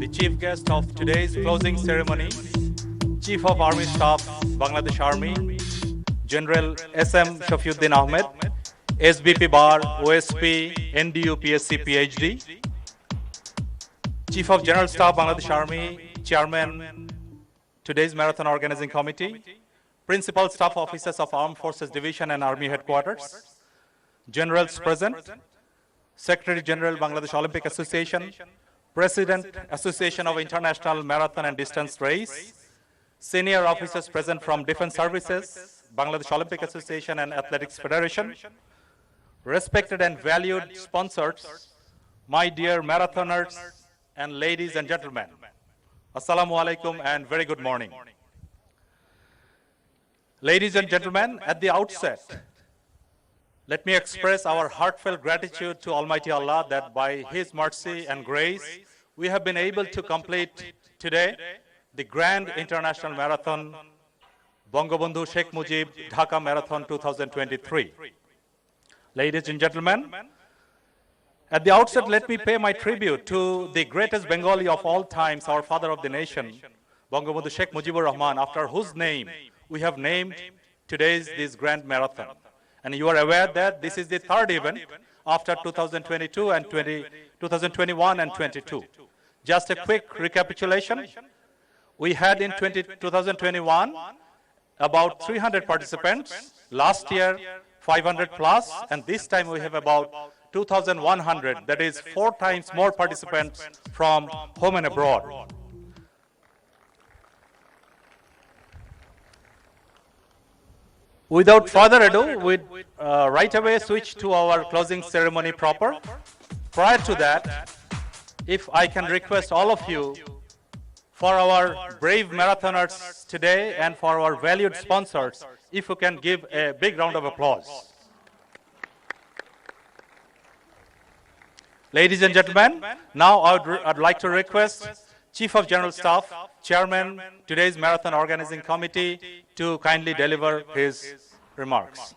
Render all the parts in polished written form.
the chief guest of today's closing ceremony, Chief of Army Staff, Bangladesh Army, General S.M. Shafiuddin Ahmed, SBP Bar, OSP, NDU, PSC, PhD, Chief of General Staff, Bangladesh Army, Chairman, today's Marathon Organizing Committee, Principal Staff Officers of Armed Forces Division and Army Headquarters, Generals present, Secretary General, Bangladesh Olympic Association, President, Association of International Marathon and Distance Race, senior officers present from Defense Services, Bangladesh Olympic Association and Athletics Federation, respected and valued sponsors, my dear marathoners and ladies and gentlemen, Assalamu alaikum and very good morning. Ladies and gentlemen, at the outset, let me express our heartfelt gratitude to Almighty Allah that by His mercy and grace, we have been able to complete today the Grand International Marathon, Bangabandhu Sheikh Mujib Dhaka Marathon 2023. Ladies and gentlemen, at the outset, let me pay my tribute to the greatest Bengali of all times, our father of the nation, Bangabandhu Sheikh Mujib Rahman, after whose name we have named today's this Grand Marathon. And you are aware that this is the third event after 2022 and 2021 and 22. Just a quick recapitulation. We had in 2021 about 300 participants. Last year, 500 plus. And this time we have about 2,100. That is 4 times more participants from home and abroad. Without further ado, we'd right away switch to our closing ceremony proper. Prior to that, if I can request all of you, for our brave marathoners today and for our valued sponsors, if you can give a big round of applause. Ladies and gentlemen, now I'd like to request Chief of General Staff, Chairman, today's Marathon Organizing Committee, to kindly deliver his remarks.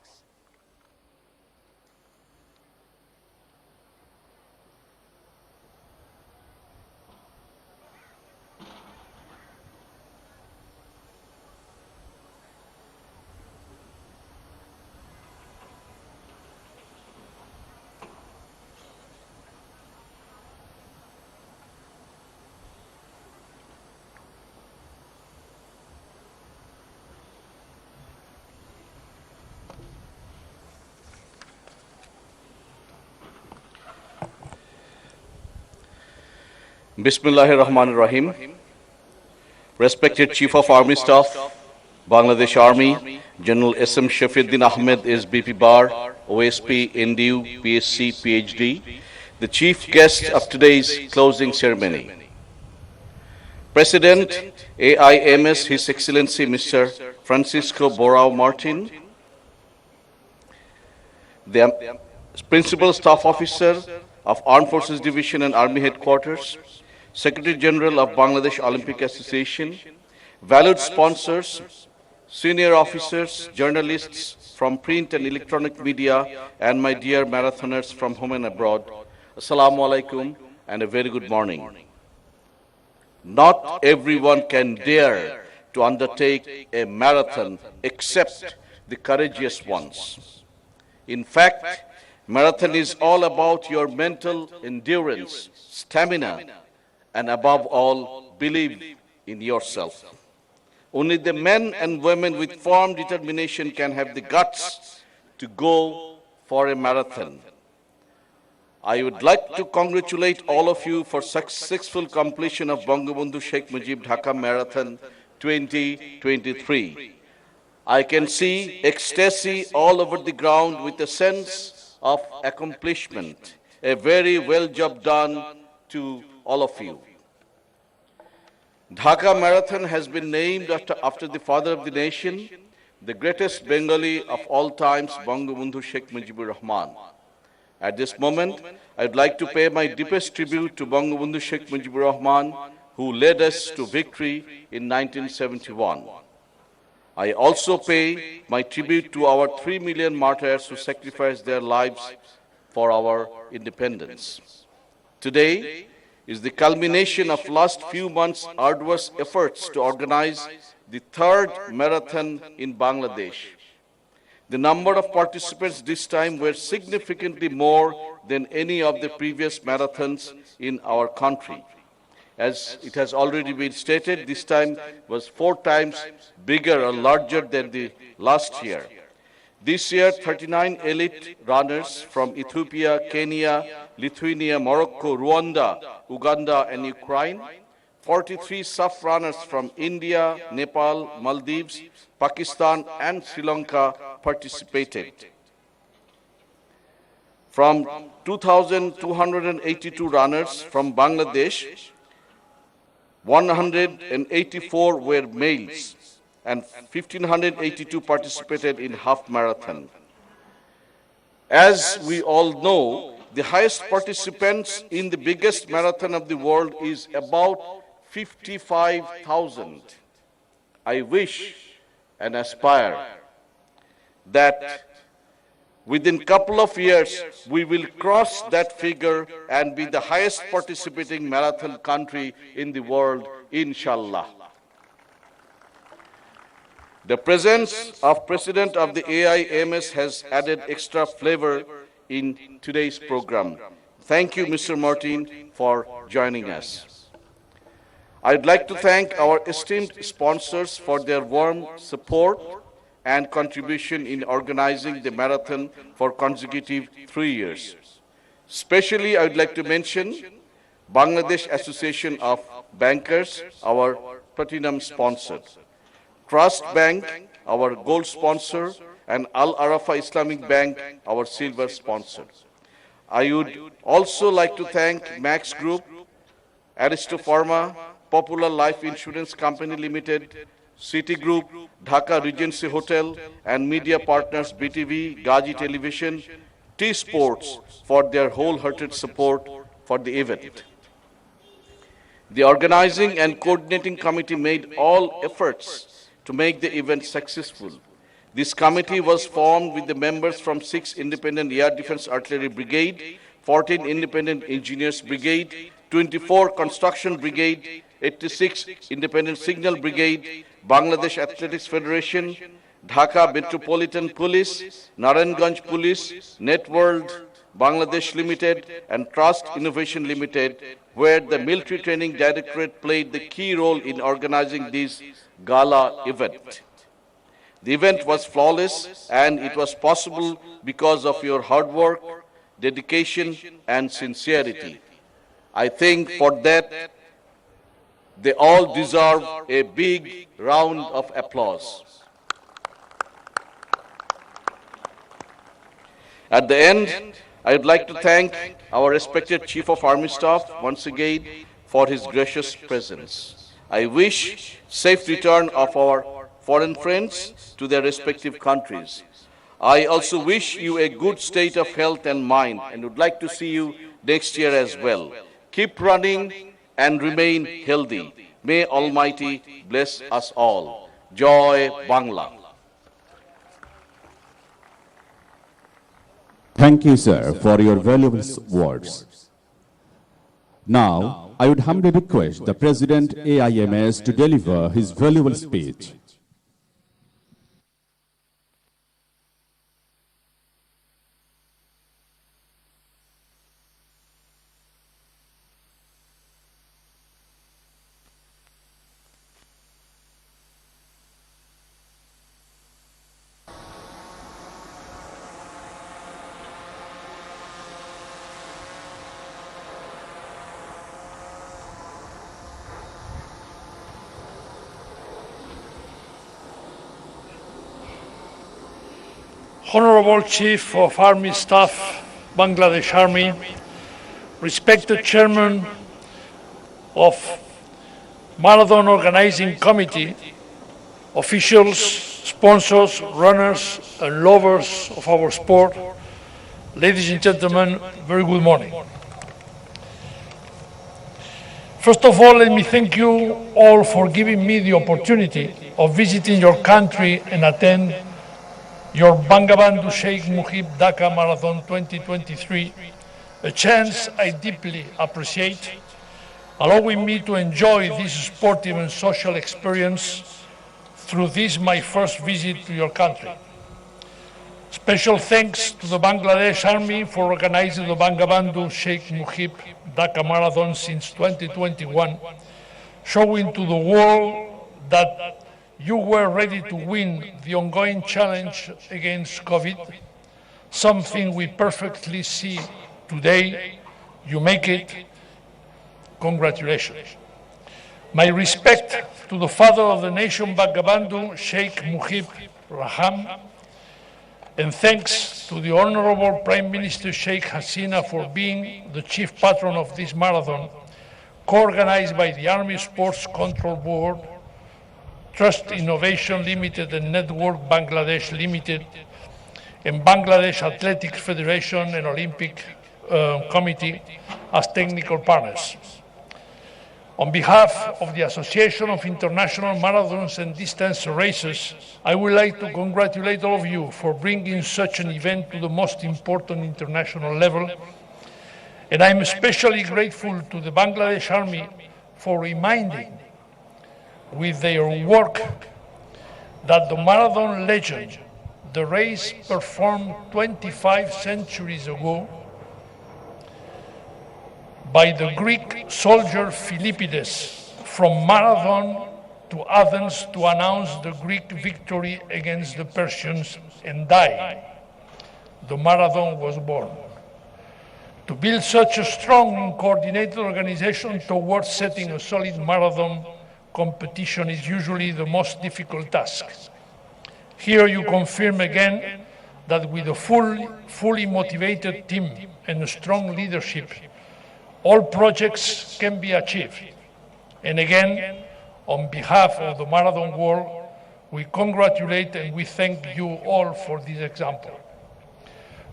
Bismillahir Rahmanir Rahim. Respected Chief of Army Staff, Bangladesh Army, General S.M. Shafiuddin Ahmed, SBP Bar, OSP, NDU, PSC, PhD, the chief guest of today's closing ceremony. President, AIMS, His Excellency Mr. Francisco Borao Martin, the Principal Staff Officer of Armed Forces Division and Army Headquarters, Secretary General of Bangladesh Olympic Association, valued sponsors, senior officers, journalists from print and electronic media, and my dear marathoners from home and abroad, Assalamu alaikum and a very good morning. Not everyone can dare to undertake a marathon except the courageous ones. In fact, marathon is all about your mental endurance, stamina, and above all, believe in yourself. Only the men and women with firm determination can have the guts to go for a marathon. I would like to congratulate all of you for successful completion of Bangabandhu Sheikh Mujib Dhaka Marathon 2023. I can see ecstasy all over the ground with a sense of accomplishment. A very well job done to all of you. Dhaka Marathon has been named after the father of the nation, the greatest Bengali of all times, Bangabandhu Sheikh Mujib Rahman. At this moment, I would like to pay my deepest tribute to Bangabandhu Sheikh Mujib Rahman, who led us to victory in 1971. I also pay my tribute to our 3 million martyrs who sacrificed their lives for our independence. Today, is the culmination of last few months' arduous efforts to organize the third marathon in Bangladesh. The number of participants this time were significantly more than any of the previous marathons in our country. As it has already been stated, this time was 4 times bigger or larger than the last year. This year, 39 elite runners from Ethiopia, Kenya, Lithuania, Morocco, Rwanda, Uganda, and Ukraine, 43 SAF runners from India, Nepal, Maldives, Pakistan, and Sri Lanka participated. From 2,282 runners from Bangladesh, 184 were males, and 1,582 participated in half marathon. As we all know, the highest participants in the biggest marathon of the world is about 55,000. I wish and aspire that within a couple of years, we will cross that figure and be the highest participating marathon country in the world, inshallah. The presence of President of the AIMS has added extra flavor in today's program. Thank you, Mr. Martin, for joining us. I'd like to thank our esteemed sponsors for their warm support and contribution in organizing the marathon for consecutive 3 years. Especially, I would like to mention Bangladesh Association of Bankers, our platinum sponsor, Trust Bank, our gold sponsor, and Al Arafa Islamic Bank, our silver sponsor. I would also like to thank Max Group, Aristo Pharma, Popular Life Insurance Company Limited, Citigroup, Dhaka Regency Hotel, and media partners BTV, Gaji Television, TSports for their wholehearted support for the event. The organizing and coordinating committee made all efforts to make the event successful. This committee was formed with the members from 6 independent Air Defense Artillery Brigade, 14 independent Engineers Brigade, 24 Construction Brigade, 86 Independent Signal Brigade, Bangladesh Athletics Federation, Dhaka Metropolitan Police, Narayanganj Police, Networld Bangladesh Limited, and Trust Innovation Limited, where the Military Training Directorate played the key role in organizing this gala event. The event was flawless, and it was possible because of your hard work, dedication, and sincerity. I think for that, they all deserve a big round of applause. At the end, I would like to thank our respected Chief of Army Staff once again for his gracious presence. I wish safe return of our foreign friends to their respective countries. I also wish you a good state of health and mind, and would like to see you next year as well. Keep running and remain healthy. May Almighty bless us all. Joy Bangla. Thank you, sir, for your valuable words. Now, I would humbly request the President AIMS to deliver his valuable speech. Honorable Chief of Army Staff, Bangladesh Army, respected Chairman of Marathon Organizing Committee, officials, sponsors, runners, and lovers of our sport, ladies and gentlemen, very good morning. First of all, let me thank you all for giving me the opportunity of visiting your country and attend your Bangabandhu Sheikh Mujib Dhaka Marathon 2023, a chance I deeply appreciate allowing me to enjoy this sportive and social experience through this my first visit to your country. Special thanks to the Bangladesh Army for organizing the Bangabandhu Sheikh Mujib Dhaka Marathon since 2021, showing to the world that you were ready to win the ongoing challenge against COVID, something we perfectly see today. You make it. Congratulations. My respect to the father of the nation, Bangabandhu Sheikh Mujib Raham, and thanks to the Honorable Prime Minister Sheikh Hasina for being the chief patron of this marathon, co-organized by the Army Sports Control Board, Trust Innovation Limited and Network Bangladesh Limited, and Bangladesh Athletics Federation and Olympic Committee as technical partners. On behalf of the Association of International Marathons and Distance Races, I would like to congratulate all of you for bringing such an event to the most important international level. And I'm especially grateful to the Bangladesh Army for reminding with their work that the marathon legend, the race performed 25 centuries ago by the Greek soldier Philippides from Marathon to Athens to announce the Greek victory against the Persians and die. The marathon was born. To build such a strong and coordinated organization towards setting a solid marathon competition is usually the most difficult task. Here you confirm again that with a fully motivated team and a strong leadership, all projects can be achieved. And again, on behalf of the marathon world, we congratulate and we thank you all for this example.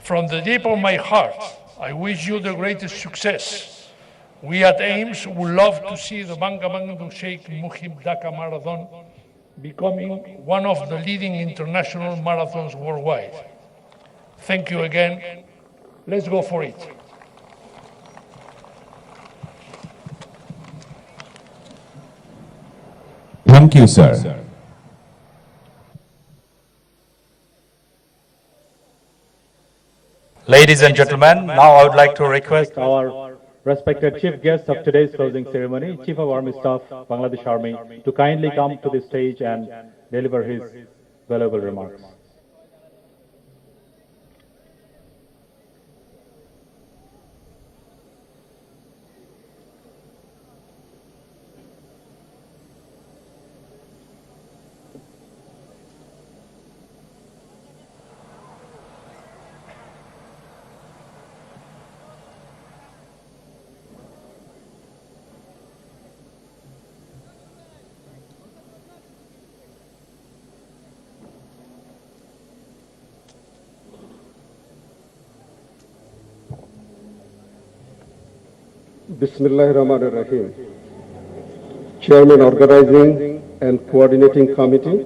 From the deep of my heart, I wish you the greatest success. We at AIMS would love to see the Bangabandhu Sheikh Mujib Dhaka Marathon becoming one of the leading international marathons worldwide. Thank you again. Let's go for it. Thank you, sir. Ladies and gentlemen, now I would like to request our respected chief guest of today's closing ceremony, Chief of Army Staff, Bangladesh Army, to kindly come to the stage and deliver his valuable remarks. Bismillahirrahmanirrahim. Chairman Organizing and Coordinating Committee,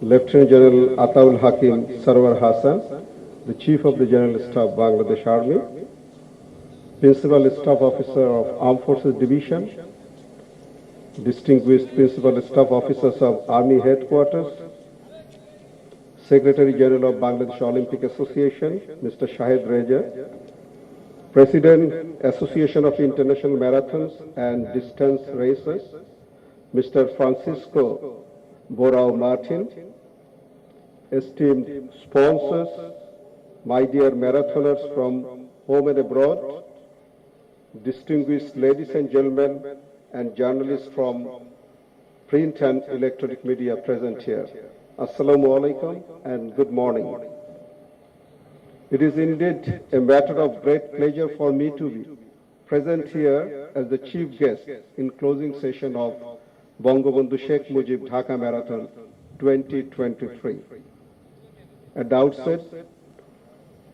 Lieutenant General Ataul Hakim Sarwar Hassan, the Chief of the General Staff, Bangladesh Army, Principal Staff Officer of Armed Forces Division, distinguished Principal Staff Officers of Army Headquarters, Secretary General of Bangladesh Olympic Association, Mr. Shahid Reza, President, Association of International Marathons and Distance Racers, Mr. Francisco Borao Martin, esteemed sponsors, my dear marathoners from home and abroad, distinguished ladies and gentlemen, and journalists from print and electronic media present here. Assalamu alaikum and good morning. It is indeed a matter of great pleasure for me to be present here as the chief guest in closing session of Bangabandhu Sheikh Mujib Dhaka Marathon 2023. At the outset,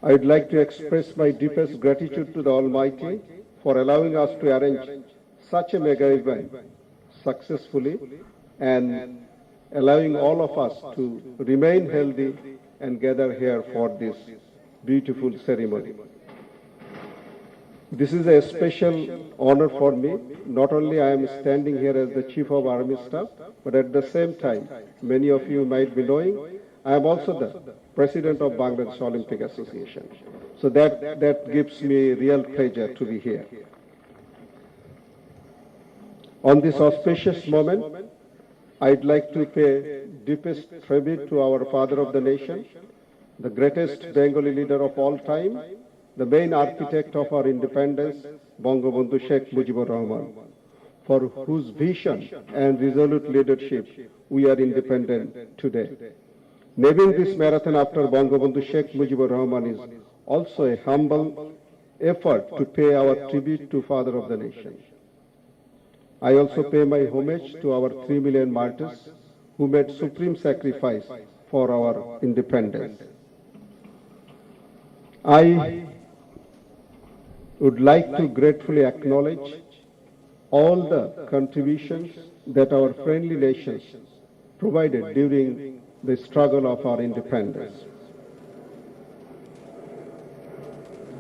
I would like to express my deepest gratitude to the Almighty for allowing us to arrange such a mega event successfully and allowing all of us to remain healthy and gather here for this beautiful ceremony. This is a special honor for me. Not only I am standing here as the Chief of Army Staff, but at the same time, many of you might be knowing, I am also the President of Bangladesh Olympic Association. So that gives me real pleasure to be here. On this auspicious moment, I'd like to pay deepest tribute to our father of the nation, the greatest Bengali leader of all time, the main architect of our independence, Bangabandhu Sheikh Mujib, for whose vision and resolute leadership we are independent today. Naming this marathon after Bangabandhu Sheikh Mujib is also a humble effort to pay our tribute to Father of the Nation. I also pay my homage to our 3 million martyrs who made supreme sacrifice for our independence. I would like to gratefully acknowledge all the contributions that our friendly nations provided during the struggle of our independence.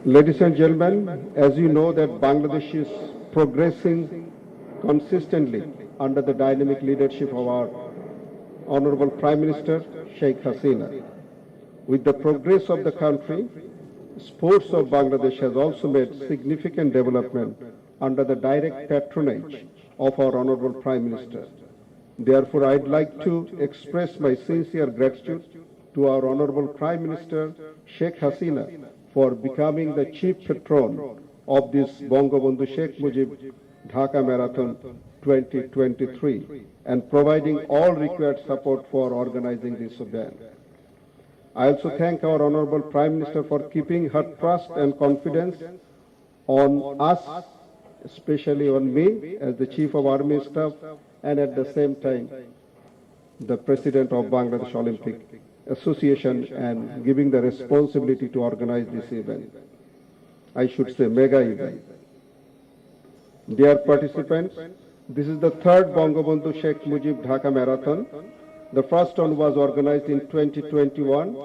Ladies and gentlemen, as you know that Bangladesh is progressing consistently under the dynamic leadership of our Honorable Prime Minister, Sheikh Hasina. With the progress of the country, sports of Bangladesh has also made significant development under the direct patronage of our Honorable Prime Minister. Therefore, I'd like to express my sincere gratitude to our Honorable Prime Minister, Sheikh Hasina, for becoming the chief patron of this Bangabandhu Sheikh Mujib Dhaka Marathon 2023 and providing all required support for organizing this event. I also thank our Honorable Prime Minister for keeping her trust and confidence on us, especially on me as the Chief of Army Staff, and at the same time the President of Bangladesh Olympic Association, and giving the responsibility to organize this event. I should say mega event. Dear participants, this is the third Bangabandhu Sheikh Mujib Dhaka Marathon. The first one was organized in 2021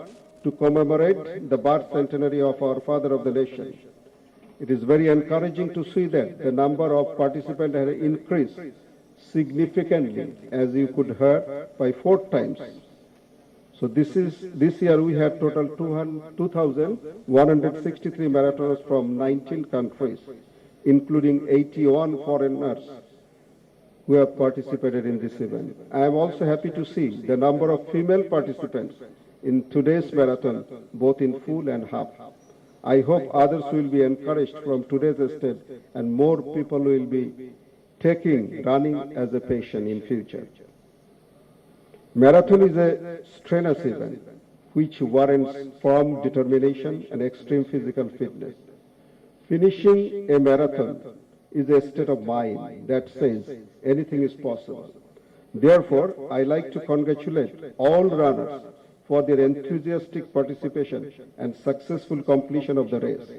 to commemorate the birth centenary of our Father of the Nation. It is very encouraging to see that the number of participants has increased significantly, as you could hear, by 4 times. So this year we have total 2,163 marathoners from 19 countries, including 81 foreigners who have participated in this event. I am also happy to see the number of female participants in today's marathon, both in full and half. I hope others will be encouraged from today's step and more people will be taking running as a passion in future. Marathon is a strenuous event which warrants firm determination and extreme physical fitness. Finishing a marathon is a state of mind that says anything is possible. Therefore, I like to congratulate all runners for their enthusiastic participation and successful completion of the race.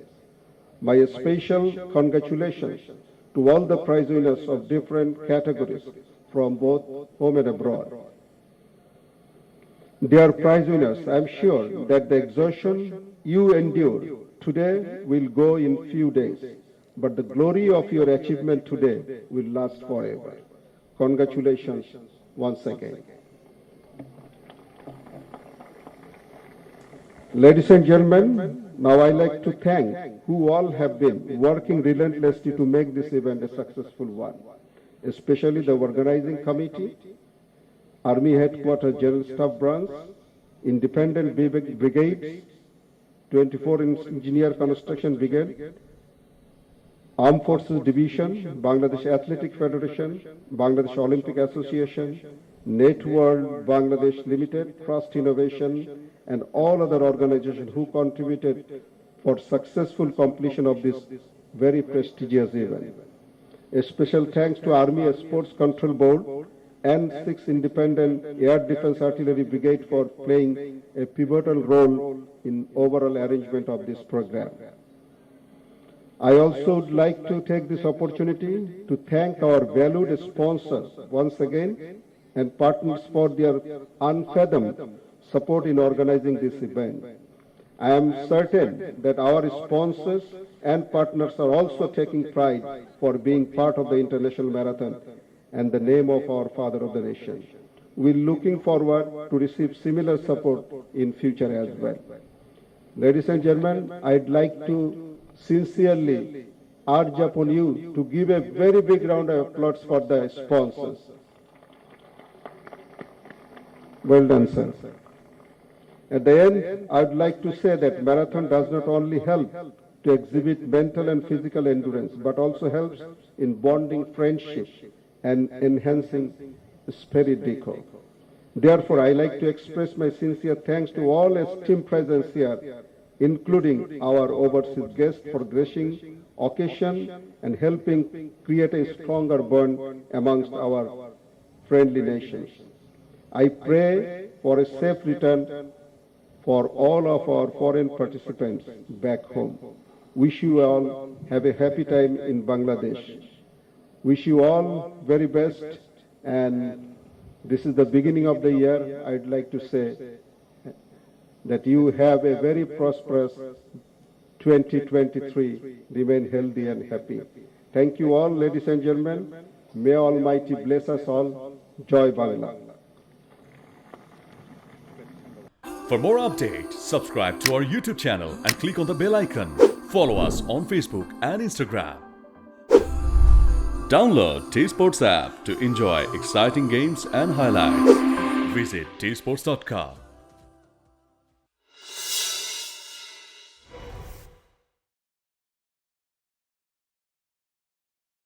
My special congratulations to all the prize winners of different categories from both home and abroad. Dear prize winners, I am sure that the exertion you endure today will go in few days, but the glory of your achievement today will last forever. Congratulations once again. Ladies and gentlemen, now I like to thank who all have been working relentlessly to make this event a successful one, especially the organizing committee, Army Headquarters General Staff Branch, Independent Brigades, 24 Engineer Construction Brigade, Armed Forces Division, Bangladesh Athletic Federation, Bangladesh Olympic Association, Networld Bangladesh Limited, Trust Innovation, and all other organizations who contributed for successful completion of this very prestigious event. A special thanks to Army Sports Control Board and 6 independent Air Defense Artillery Brigade for playing a pivotal role in overall arrangement of this program. I also would like to take this opportunity to thank our valued sponsors once again and partners for their unfathomed support in organizing this event. I am certain that our sponsors and partners are also taking pride for being part of the International Marathon and the name of our Father of the Nation. We're looking forward to receive similar support in future as well. Ladies and gentlemen, I'd like to sincerely urge upon you to give a very big round of applause for the sponsors. Well done, sir. At the end, I'd like to say that marathon does not only help to exhibit mental and physical endurance, but also helps in bonding friendship and enhancing spirit decor. Therefore, I like to express my sincere thanks to all esteemed presence here, including our overseas guests for gracing occasion and helping create a stronger bond amongst our friendly nations. I pray for a safe return for all of our foreign participants back home. Wish you all have a happy time in Bangladesh. Wish you all very best, and this is the beginning of the year. I'd like to say that you have a very prosperous 2023. Remain healthy and happy. Thank you all, ladies and gentlemen. May Almighty bless us all. Joy Bangla. For more updates, subscribe to our YouTube channel and click on the bell icon. Follow us on Facebook and Instagram. Download TSports app to enjoy exciting games and highlights. Visit TSports.com.